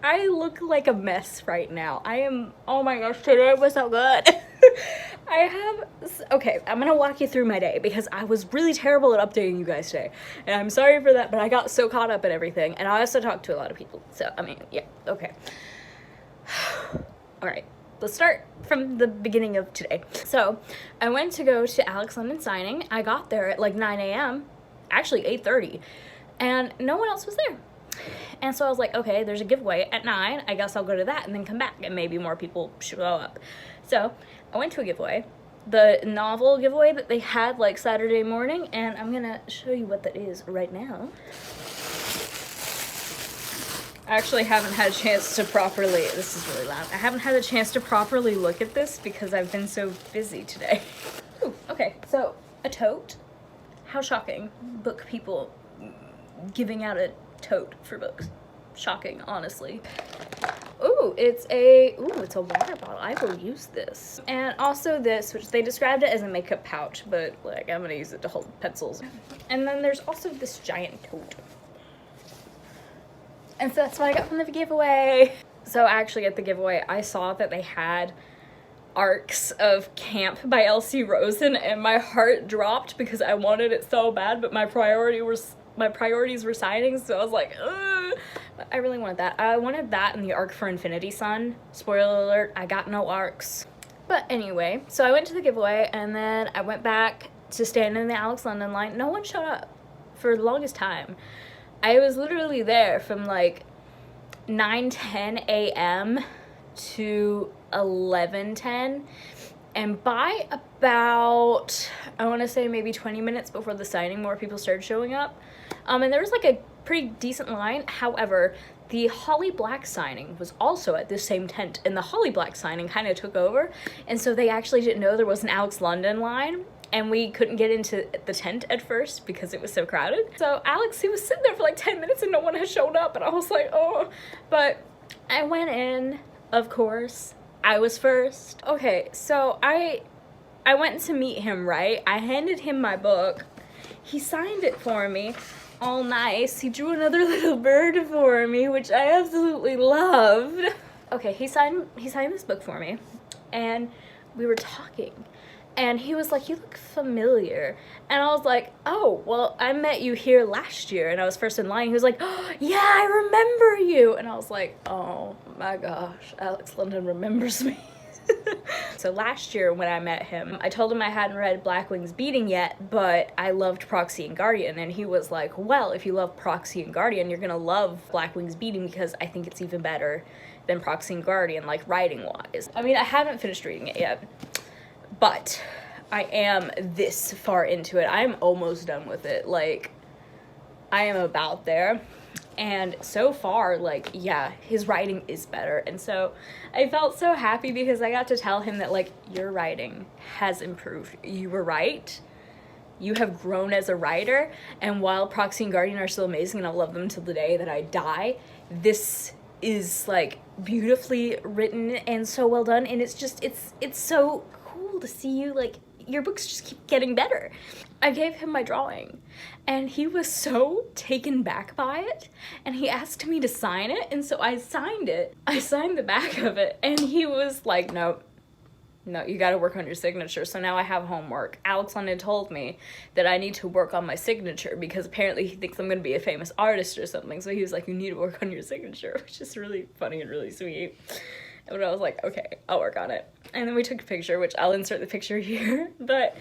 I look like a mess right now. I am, oh my gosh, today was so good. Okay, I'm gonna walk you through my day because I was really terrible at updating you guys today. And I'm sorry for that, but I got so caught up in everything. And I also talked to a lot of people. So, I mean, yeah, okay. All right, let's start from the beginning of today. So, I went to go to Alex London signing. I got there at like 9 a.m., actually 8:30, and no one else was there. And so I was like, okay, there's a giveaway at 9. I guess I'll go to that and then come back and maybe more people show up. So I went to a giveaway, the novel giveaway that they had like Saturday morning, and I'm gonna show you what that is right now. I actually haven't had a chance to properly, this is really loud, I haven't had a chance to properly look at this because I've been so busy today. Ooh, okay, so a tote. How shocking. Book people giving out a tote for books. Shocking, honestly. Ooh, it's a water bottle. I will use this. And also this, which they described it as a makeup pouch, but like I'm gonna use it to hold pencils. And then there's also this giant tote. And so that's what I got from the giveaway. So actually at the giveaway, I saw that they had Arcs of Camp by Elsie Rosen, and my heart dropped because I wanted it so bad, but my priorities were signing, so I was like, ugh. But I really wanted that. I wanted that and the Arc for Infinity Sun. Spoiler alert, I got no Arcs. But anyway, so I went to the giveaway and then I went back to stand in the Alex London line. No one showed up for the longest time. I was literally there from like 9:10 a.m. to 11:10, and by about, I want to say maybe 20 minutes before the signing, more people started showing up. And there was like a pretty decent line. However, the Holly Black signing was also at this same tent, and the Holly Black signing kind of took over, and so they actually didn't know there was an Alex London line, and we couldn't get into the tent at first because it was so crowded. So Alex, he was sitting there for like 10 minutes and no one had shown up, and I was like, oh. But I went in, of course. I was first. Okay, so I went to meet him, right? I handed him my book. He signed it for me, all nice. He drew another little bird for me, which I absolutely loved. Okay, he signed this book for me, and we were talking. And he was like, you look familiar. And I was like, oh, well, I met you here last year and I was first in line. He was like, oh, yeah, I remember you. And I was like, oh my gosh, Alex London remembers me. So last year when I met him, I told him I hadn't read Black Wings Beating yet, but I loved Proxy and Guardian. And he was like, well, if you love Proxy and Guardian, you're gonna love Black Wings Beating because I think it's even better than Proxy and Guardian, like writing-wise. I mean, I haven't finished reading it yet, but I am this far into it. I'm almost done with it. Like, I am about there. And so far, like, yeah, his writing is better. And so I felt so happy because I got to tell him that, like, your writing has improved. You were right. You have grown as a writer. And while Proxy and Guardian are still amazing and I'll love them till the day that I die, this is, like, beautifully written and so well done. And it's just, it's so cool to see you, like, your books just keep getting better. I gave him my drawing and he was so taken back by it and he asked me to sign it, and so I signed it. I signed the back of it and he was like, no, you gotta work on your signature. So now I have homework. Alex London told me that I need to work on my signature because apparently he thinks I'm gonna be a famous artist or something. So he was like, you need to work on your signature, which is really funny and really sweet. And I was like, okay, I'll work on it. And then we took a picture, which I'll insert the picture here. But,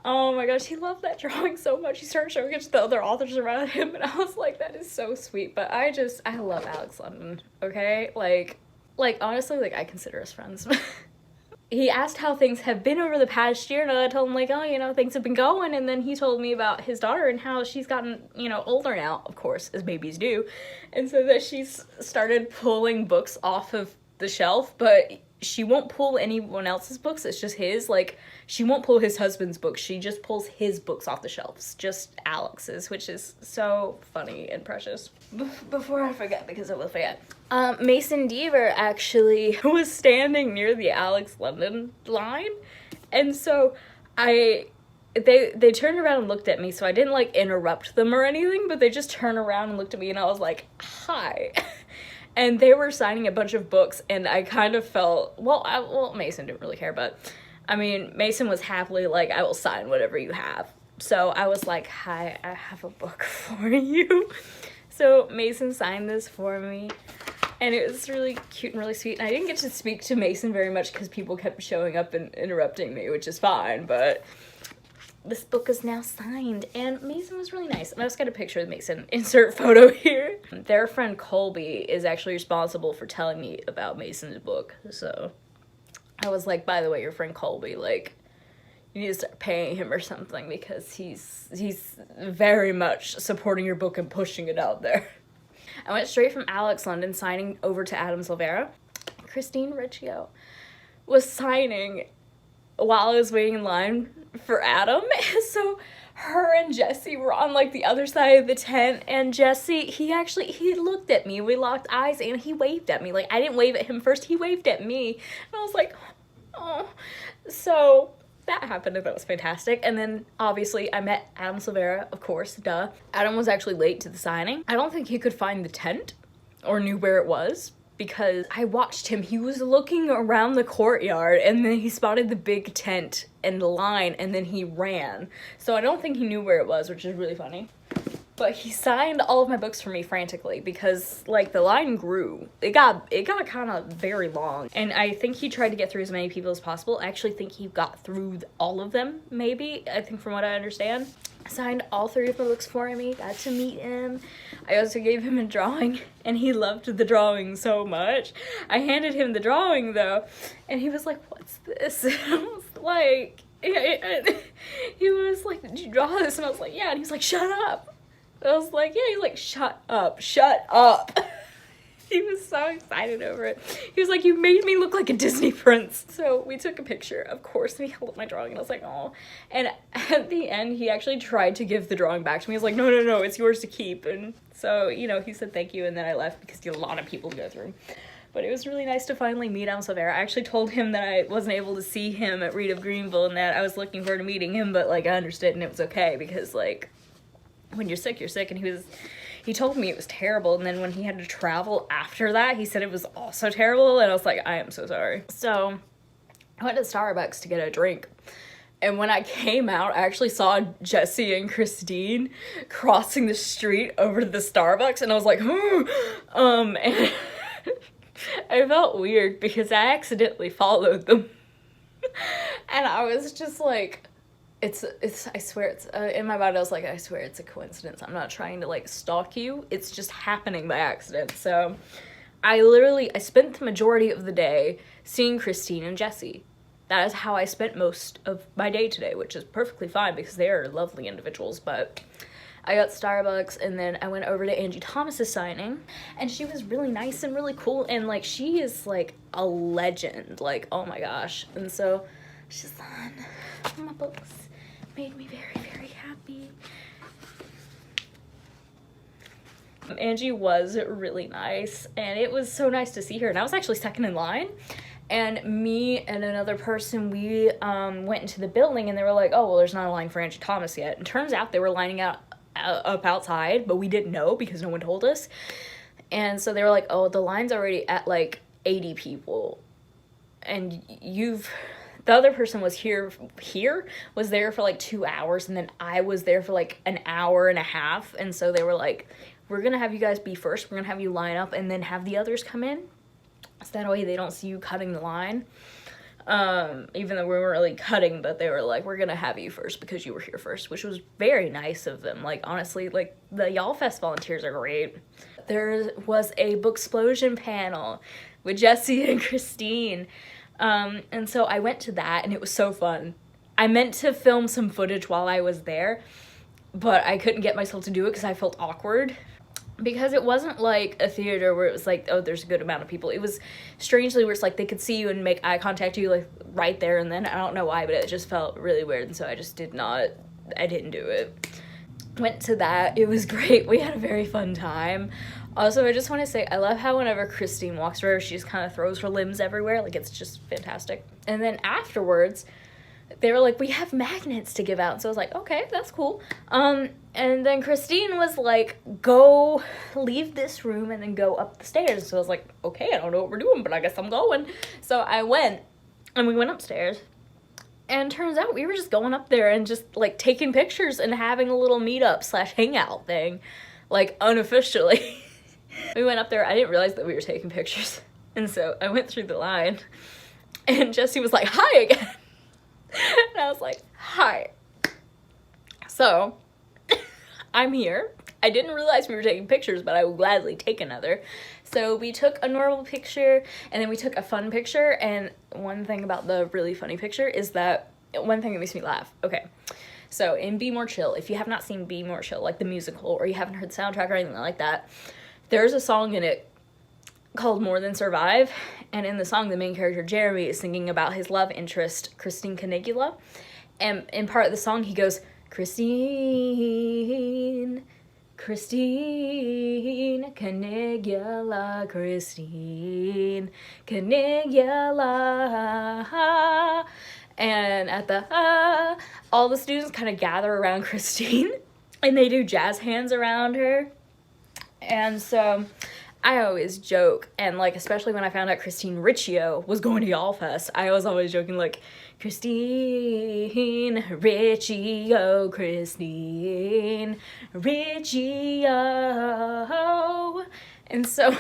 oh my gosh, he loved that drawing so much. He started showing it to the other authors around him, and I was like, that is so sweet. But I love Alex London, okay? Like honestly, like, I consider us friends. He asked how things have been over the past year, and I told him, like, oh, you know, things have been going. And then he told me about his daughter and how she's gotten, you know, older now, of course, as babies do. And so that she's started pulling books off of the shelf, but she won't pull anyone else's books. It's just his. Like, she won't pull his husband's books. She just pulls his books off the shelves, just Alex's, which is so funny and precious. Before I forget, because I will forget, Mason Deaver actually was standing near the Alex London line, and so they turned around and looked at me, so I didn't like interrupt them or anything, but they just turned around and looked at me, and I was like, hi. and they were signing a bunch of books, and I kind of felt, well, Mason didn't really care, but I mean, Mason was happily like, I will sign whatever you have. So I was like, hi, I have a book for you. So Mason signed this for me, and it was really cute and really sweet. And I didn't get to speak to Mason very much because people kept showing up and interrupting me, which is fine, but this book is now signed, and Mason was really nice. And I just got a picture of Mason. Insert photo here. Their friend Colby is actually responsible for telling me about Mason's book, so I was like, by the way, your friend Colby, like, you need to start paying him or something, because he's very much supporting your book and pushing it out there. I went straight from Alex London signing over to Adam Silvera. Christine Riccio was signing while I was waiting in line for Adam. So her and Jesse were on like the other side of the tent, and Jesse, he looked at me. We locked eyes and he waved at me. Like, I didn't wave at him first, he waved at me. And I was like, oh. So that happened, and that was fantastic. And then obviously I met Adam Silvera, of course, duh. Adam was actually late to the signing. I don't think he could find the tent or knew where it was, because I watched him. He was looking around the courtyard, and then he spotted the big tent and the line, and then he ran. So I don't think he knew where it was, which is really funny. But he signed all of my books for me frantically, because like the line grew. It got kind of very long, and I think he tried to get through as many people as possible. I actually think he got through all of them, maybe, I think, from what I understand. Signed all 3 of my books for me, got to meet him. I also gave him a drawing, and he loved the drawing so much. I handed him the drawing though, and he was like, what's this? And I was like, he was like, did you draw this? And I was like, yeah. And he was like, shut up. I was like, yeah. He's like, shut up. He was so excited over it. He was like, you made me look like a Disney prince. So we took a picture, of course, and he held up my drawing, and I was like, oh. And at the end, he actually tried to give the drawing back to me. He was like, no, it's yours to keep. And so, you know, he said thank you, and then I left because he had a lot of people to go through. But it was really nice to finally meet Adam Silvera. I actually told him that I wasn't able to see him at Read of Greenville, and that I was looking forward to meeting him, but like I understood, and it was okay, because like when you're sick, you're sick. And he told me it was terrible, and then when he had to travel after that, he said it was also terrible, and I was like, I am so sorry. So I went to Starbucks to get a drink, and when I came out, I actually saw Jesse and Christine crossing the street over to the Starbucks, and I was like, and I felt weird because I accidentally followed them. And I was just like, I swear it's, in my mind I was like, I swear it's a coincidence. I'm not trying to like stalk you. It's just happening by accident. So I spent the majority of the day seeing Christine and Jesse. That is how I spent most of my day today, which is perfectly fine because they are lovely individuals. But I got Starbucks, and then I went over to Angie Thomas's signing, and she was really nice and really cool, and like she is like a legend, like oh my gosh. And so she's on my books. Made me very, very happy. Angie was really nice, and it was so nice to see her, and I was actually second in line. And me and another person, we went into the building, and they were like, oh, well, there's not a line for Angie Thomas yet. And turns out they were lining up outside, but we didn't know because no one told us. And so they were like, oh, the line's already at like 80 people. And the other person was was there for like 2 hours, and then I was there for like an hour and a half. And so they were like, we're gonna have you guys be first, we're gonna have you line up, and then have the others come in, so that way they don't see you cutting the line. Even though we weren't really cutting, but they were like, we're gonna have you first because you were here first, which was very nice of them. Like, honestly, like, the YALLFEST volunteers are great. There was a Booksplosion panel with Jesse and Christine, and so I went to that, and it was so fun. I meant to film some footage while I was there, but I couldn't get myself to do it because I felt awkward. Because it wasn't like a theater where it was like, oh, there's a good amount of people. It was strangely where it's like they could see you and make eye contact with you like right there and then. I don't know why, but it just felt really weird, and so I didn't do it. Went to that. It was great. We had a very fun time. Also, I just want to say, I love how whenever Christine walks around, she just kind of throws her limbs everywhere. Like, it's just fantastic. And then afterwards, they were like, we have magnets to give out. So I was like, okay, that's cool. And then Christine was like, go leave this room and then go up the stairs. So I was like, okay, I don't know what we're doing, but I guess I'm going. So I went, and we went upstairs. And turns out we were just going up there and just like taking pictures and having a little meetup / hangout thing, like unofficially. We went up there, I didn't realize that we were taking pictures. And so I went through the line and Jesse was like, hi again. And I was like, hi. So I'm here. I didn't realize we were taking pictures, but I would gladly take another. So we took a normal picture and then we took a fun picture. And one thing about the really funny picture is that one thing that makes me laugh. Okay. So in Be More Chill, if you have not seen Be More Chill, like the musical, or you haven't heard the soundtrack or anything like that, there's a song in it called More Than Survive. And in the song, the main character, Jeremy, is singing about his love interest, Christine Canigula. And in part of the song, he goes, Christine Canigula, Christine Canigula. And at the all the students kind of gather around Christine and they do jazz hands around her. And so I always joke, and like especially when I found out Christine Riccio was going to YALLFEST, I was always joking like, Christine Riccio, Christine Riccio. And so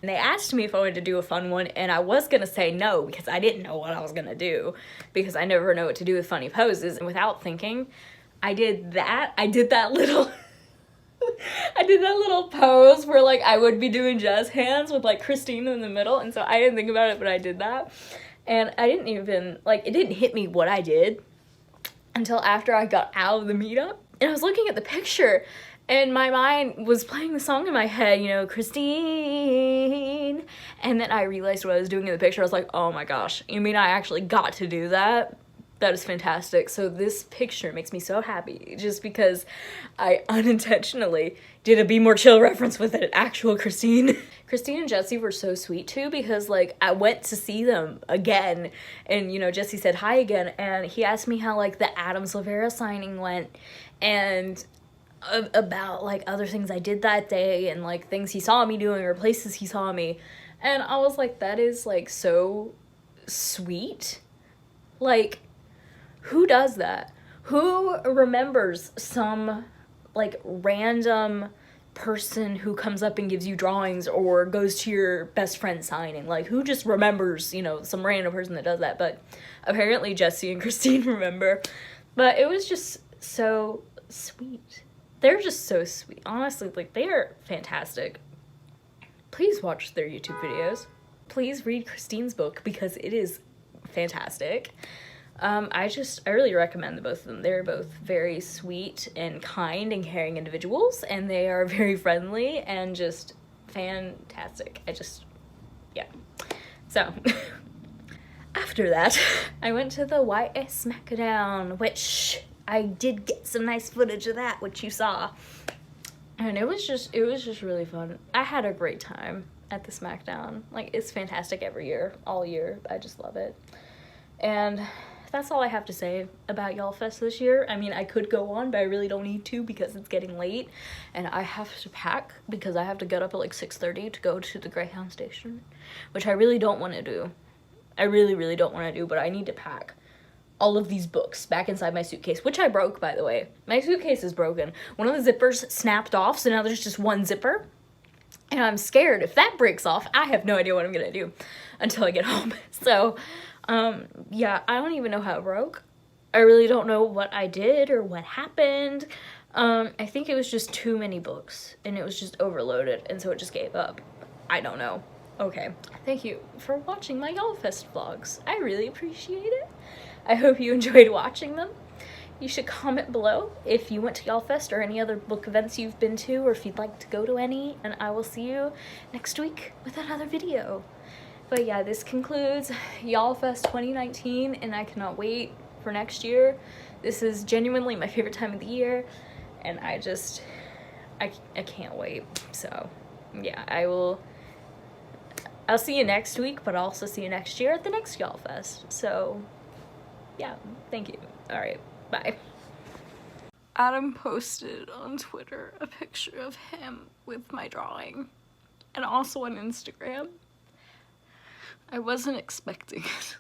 and they asked me if I wanted to do a fun one, and I was gonna say no because I didn't know what I was gonna do because I never know what to do with funny poses. And without thinking, I did that little I did that little pose where like I would be doing jazz hands with like Christine in the middle, and so I didn't think about it, but I did that. And I didn't even, like, it didn't hit me what I did until after I got out of the meetup. And I was looking at the picture, and my mind was playing the song in my head, you know, Christine. And then I realized what I was doing in the picture. I was like, oh my gosh, you mean I actually got to do that? That is fantastic. So this picture makes me so happy just because I unintentionally did a Be More Chill reference with an actual Christine. Christine and Jesse were so sweet too because like I went to see them again and you know Jesse said hi again and he asked me how like the Adam Silvera signing went and about like other things I did that day and like things he saw me doing or places he saw me, and I was like, that is like so sweet. Like, who does that? Who remembers some like random person who comes up and gives you drawings or goes to your best friend signing? Like, who just remembers, you know, some random person that does that? But apparently Jesse and Christine remember. But it was just so sweet. They're just so sweet. Honestly, like, they are fantastic. Please watch their YouTube videos. Please read Christine's book because it is fantastic. I really recommend the both of them. They're both very sweet and kind and caring individuals, and they are very friendly and just fantastic. Yeah. So, after that, I went to the YA Smackdown, which I did get some nice footage of that, which you saw. And it was just really fun. I had a great time at the Smackdown. Like, it's fantastic every year, all year. I just love it. And that's all I have to say about YALLFEST this year. I mean, I could go on, but I really don't need to because it's getting late and I have to pack because I have to get up at like 6:30 to go to the Greyhound station, which I really don't want to do. I really, really don't want to do, but I need to pack all of these books back inside my suitcase, which I broke, by the way. My suitcase is broken. One of the zippers snapped off, so now there's just one zipper. And I'm scared if that breaks off, I have no idea what I'm gonna do until I get home. So, yeah, I don't even know how it broke. I really don't know what I did or what happened. I think it was just too many books and it was just overloaded and so it just gave up. I don't know. Okay. Thank you for watching my YALLFEST vlogs. I really appreciate it. I hope you enjoyed watching them. You should comment below if you went to YALLFEST or any other book events you've been to or if you'd like to go to any, and I will see you next week with another video. But yeah, this concludes YALLFEST 2019, and I cannot wait for next year. This is genuinely my favorite time of the year, and I can't wait. So yeah, I'll see you next week, but I'll also see you next year at the next YALLFEST. So yeah, thank you. All right, bye. Adam posted on Twitter a picture of him with my drawing, and also on Instagram. I wasn't expecting it.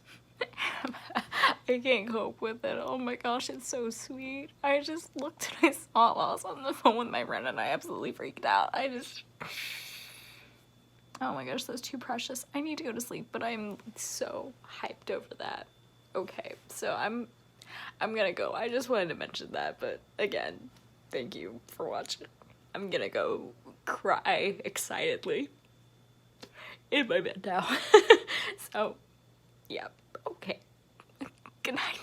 I can't cope with it. Oh my gosh, it's so sweet. I just looked and I saw it while I was on the phone with my friend and I absolutely freaked out. Oh my gosh, that's too precious. I need to go to sleep, but I'm so hyped over that. Okay, so I'm gonna go. I just wanted to mention that, but again, thank you for watching. I'm gonna go cry excitedly in my bed now. So, yeah, okay. Good night.